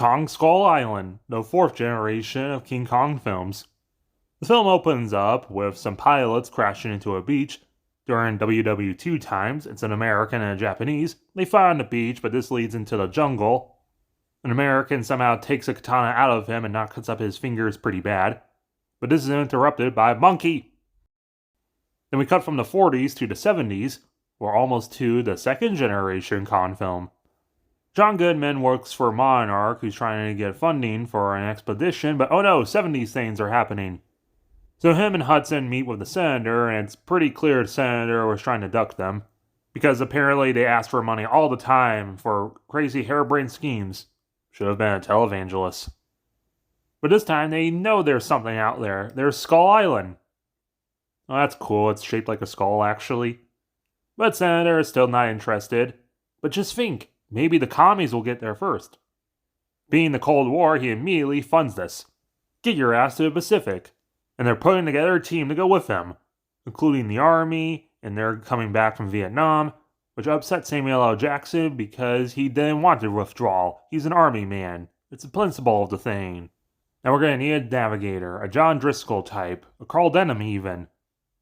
Kong Skull Island, the fourth generation of King Kong films. The film opens up with some pilots crashing into a beach. During WW2 times, it's an American and a Japanese. They fight on the beach, but this leads into the jungle. An American somehow takes a katana out of him and cuts up his fingers pretty bad. But this is interrupted by Monkey. Then we cut from the 40s to the 70s. We're almost to the second generation Kong film. John Goodman works for Monarch, who's trying to get funding for an expedition, but oh no, 70s things are happening. So him and Hudson meet with the senator, and it's pretty clear the senator was trying to duck them, because apparently they ask for money all the time for crazy harebrained schemes. Should have been a televangelist. But this time they know there's something out there. There's Skull Island. Oh, that's cool. It's shaped like a skull, actually. But Senator is still not interested. But just think, maybe the commies will get there first. Being the Cold War, he immediately funds this. Get your ass to the Pacific. And they're putting together a team to go with them, including the Army, and they're coming back from Vietnam, which upset Samuel L. Jackson because he didn't want to withdraw. He's an Army man. It's the principle of the thing. Now we're going to need a navigator, a John Driscoll type, a Carl Denham even.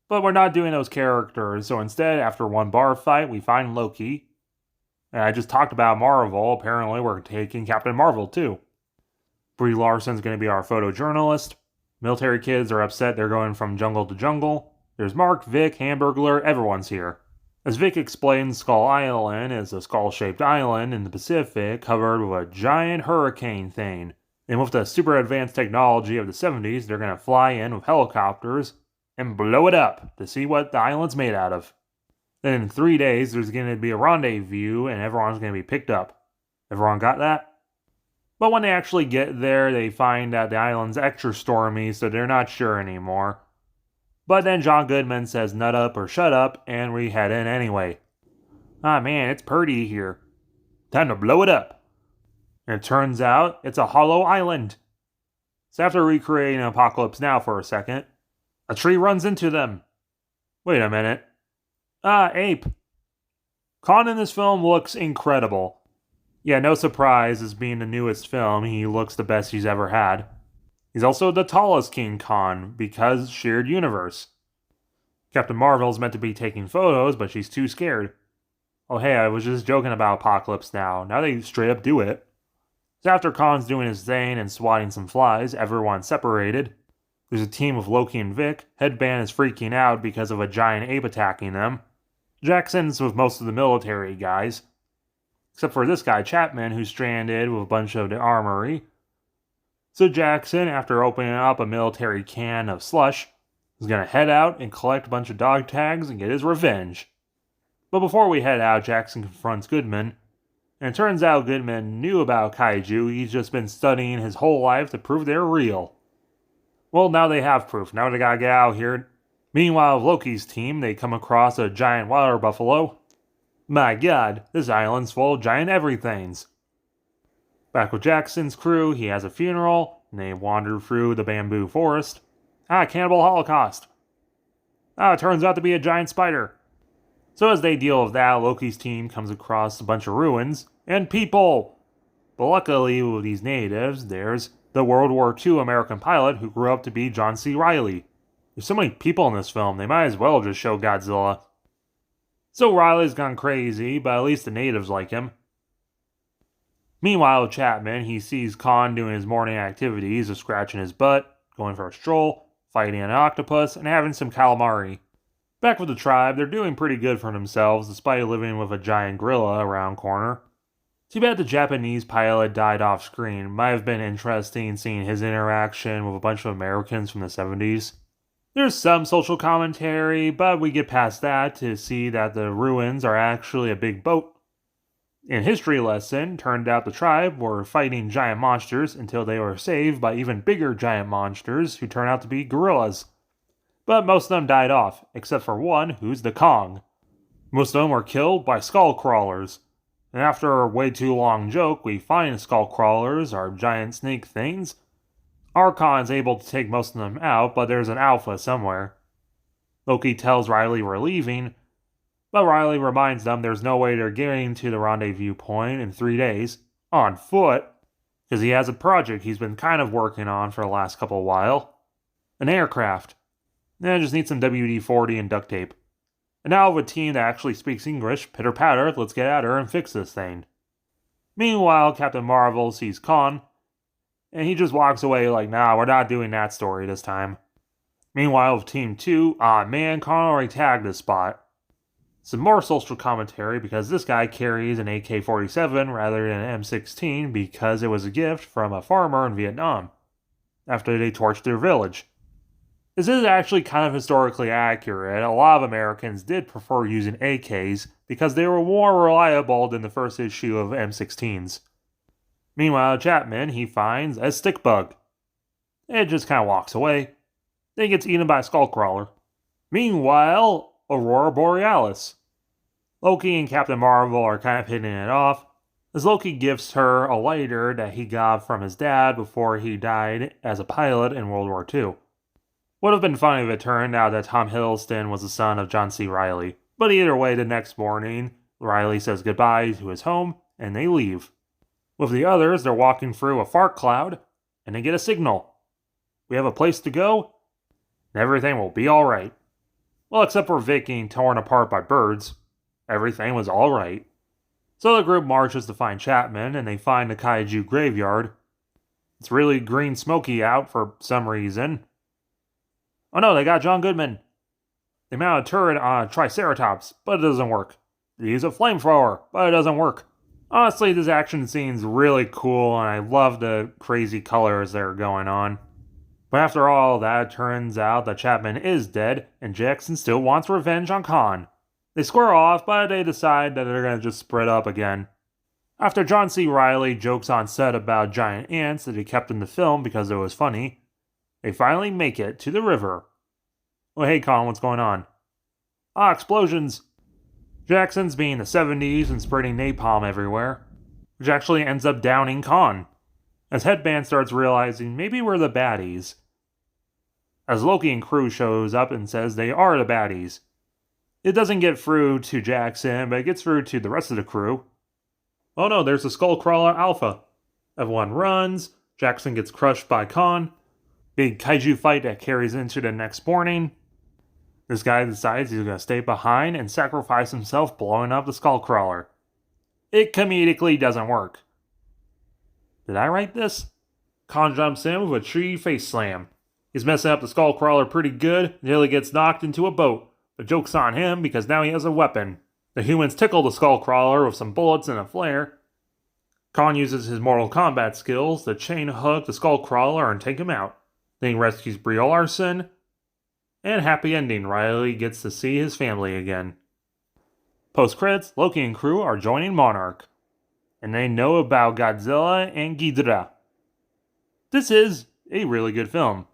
But we're not doing those characters, so instead, after one bar fight, we find Loki. And I just talked about Marvel. Apparently, we're taking Captain Marvel too. Brie Larson's going to be our photojournalist. Military kids are upset they're going from jungle to jungle. There's Mark, Vic, Hamburglar, everyone's here. As Vic explains, Skull Island is a skull-shaped island in the Pacific covered with a giant hurricane thing. And with the super advanced technology of the 70s, they're going to fly in with helicopters and blow it up to see what the island's made out of. Then in 3 days, there's going to be a rendezvous and everyone's going to be picked up. Everyone got that? But when they actually get there, they find that the island's extra stormy, so they're not sure anymore. But then John Goodman says nut up or shut up, and we head in anyway. Ah man, it's pretty here. Time to blow it up. And it turns out it's a hollow island. So after recreating Apocalypse Now for a second, a tree runs into them. Wait a minute. Ah, ape. Khan in this film looks incredible. Yeah, no surprise, as being the newest film, he looks the best he's ever had. He's also the tallest King Kong, because shared universe. Captain Marvel's meant to be taking photos, but she's too scared. Oh hey, I was just joking about Apocalypse Now. Now they straight up do it. So after Khan's doing his thing and swatting some flies, everyone's separated. There's a team of Loki and Vic. Headband is freaking out because of a giant ape attacking them. Jackson's with most of the military guys. Except for this guy, Chapman, who's stranded with a bunch of the armory. So Jackson, after opening up a military can of slush, is going to head out and collect a bunch of dog tags and get his revenge. But before we head out, Jackson confronts Goodman. And it turns out Goodman knew about kaiju. He's just been studying his whole life to prove they're real. Well, now they have proof. Now they gotta get out here. Meanwhile, Loki's team, they come across a giant water buffalo. My god, this island's full of giant everythings. Back with Jackson's crew, he has a funeral, and they wander through the bamboo forest. Ah, cannibal holocaust. Ah, it turns out to be a giant spider. So as they deal with that, Loki's team comes across a bunch of ruins, and people! But luckily, with these natives, there's the World War II American pilot who grew up to be John C. Reilly. There's so many people in this film, they might as well just show Godzilla. So Riley's gone crazy, but at least the natives like him. Meanwhile, Chapman, he sees Khan doing his morning activities of scratching his butt, going for a stroll, fighting an octopus, and having some calamari. Back with the tribe, they're doing pretty good for themselves despite living with a giant gorilla around corner. Too bad the Japanese pilot died off screen. Might have been interesting seeing his interaction with a bunch of Americans from the 70s. There's some social commentary, but we get past that to see that the ruins are actually a big boat. In history lesson, turned out the tribe were fighting giant monsters until they were saved by even bigger giant monsters who turned out to be gorillas. But most of them died off, except for one who's the Kong. Most of them were killed by skull crawlers. And after a way too long joke, we find skull crawlers are giant snake things. Archon's able to take most of them out, but there's an alpha somewhere. Loki tells Riley we're leaving, but Riley reminds them there's no way they're getting to the rendezvous point in 3 days, on foot. because he has a project he's been kind of working on for the last couple while. An aircraft. And just need some WD-40 and duct tape. And now with a team that actually speaks English, pitter patter, let's get at her and fix this thing. Meanwhile, Captain Marvel sees Khan, and he just walks away like, nah, we're not doing that story this time. Meanwhile, with Team 2, man, Khan already tagged this spot. Some more social commentary because this guy carries an AK-47 rather than an M16 because it was a gift from a farmer in Vietnam after they torched their village. This is actually kind of historically accurate. A lot of Americans did prefer using AKs because they were more reliable than the first issue of M16s. Meanwhile, Chapman, he finds a stick bug. It just kind of walks away. Then he gets eaten by a skullcrawler. Meanwhile, Aurora Borealis. Loki and Captain Marvel are kind of hitting it off, as Loki gifts her a lighter that he got from his dad before he died as a pilot in World War II. Would have been funny if it turned out that Tom Hiddleston was the son of John C. Reilly. But either way, the next morning, Reilly says goodbye to his home, and they leave. With the others, they're walking through a fart cloud, and they get a signal. We have a place to go, and everything will be alright. Well, except for Vic getting torn apart by birds. Everything was alright. So the group marches to find Chapman, and they find the kaiju graveyard. It's really green smoky out for some reason. Oh no, they got John Goodman. They mount a turret on a Triceratops, but it doesn't work. They use a flamethrower, but it doesn't work. Honestly, this action scene's really cool, and I love the crazy colors that are going on. But after all that, it turns out that Chapman is dead, and Jackson still wants revenge on Khan. They square off, but they decide that they're going to just spread up again. After John C. Reilly jokes on set about giant ants that he kept in the film because it was funny, they finally make it to the river. Oh, hey, Khan, what's going on? Explosions. Jackson's being the 70s and spreading napalm everywhere, which actually ends up downing Khan, as Headband starts realizing maybe we're the baddies. As Loki and crew shows up and says they are the baddies. It doesn't get through to Jackson, but it gets through to the rest of the crew. Oh no, there's a Skullcrawler Alpha. Everyone runs, Jackson gets crushed by Khan. Big kaiju fight that carries into the next morning. This guy decides he's going to stay behind and sacrifice himself blowing up the Skullcrawler. It comedically doesn't work. Did I write this? Khan jumps in with a tree face slam. He's messing up the Skullcrawler pretty good until he gets knocked into a boat. The joke's on him because now he has a weapon. The humans tickle the Skullcrawler with some bullets and a flare. Khan uses his Mortal Kombat skills to chain hook the Skullcrawler and take him out. Then he rescues Brie Larson. And happy ending, Reilly gets to see his family again. Post-credits, Loki and crew are joining Monarch. And they know about Godzilla and Ghidorah. This is a really good film.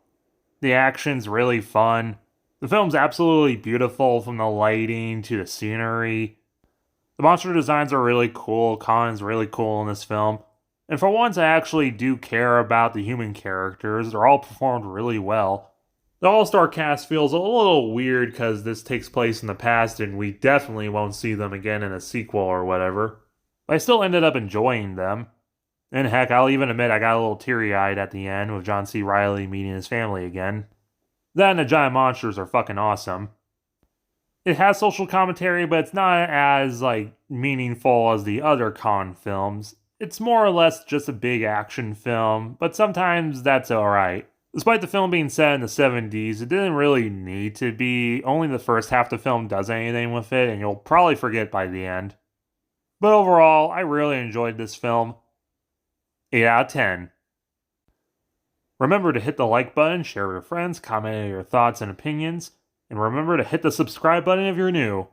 The action's really fun. The film's absolutely beautiful from the lighting to the scenery. The monster designs are really cool. Khan's really cool in this film. And for once, I actually do care about the human characters. They're all performed really well. The all-star cast feels a little weird because this takes place in the past and we definitely won't see them again in a sequel or whatever. But I still ended up enjoying them. And heck, I'll even admit I got a little teary-eyed at the end with John C. Reilly meeting his family again. Then the giant monsters are fucking awesome. It has social commentary, but it's not as, meaningful as the other Khan films. It's more or less just a big action film, but sometimes that's alright. Despite the film being set in the 70s, it didn't really need to be. Only the first half of the film does anything with it, and you'll probably forget by the end. But overall, I really enjoyed this film. 8 out of 10. Remember to hit the like button, share with your friends, comment your thoughts and opinions, and remember to hit the subscribe button if you're new.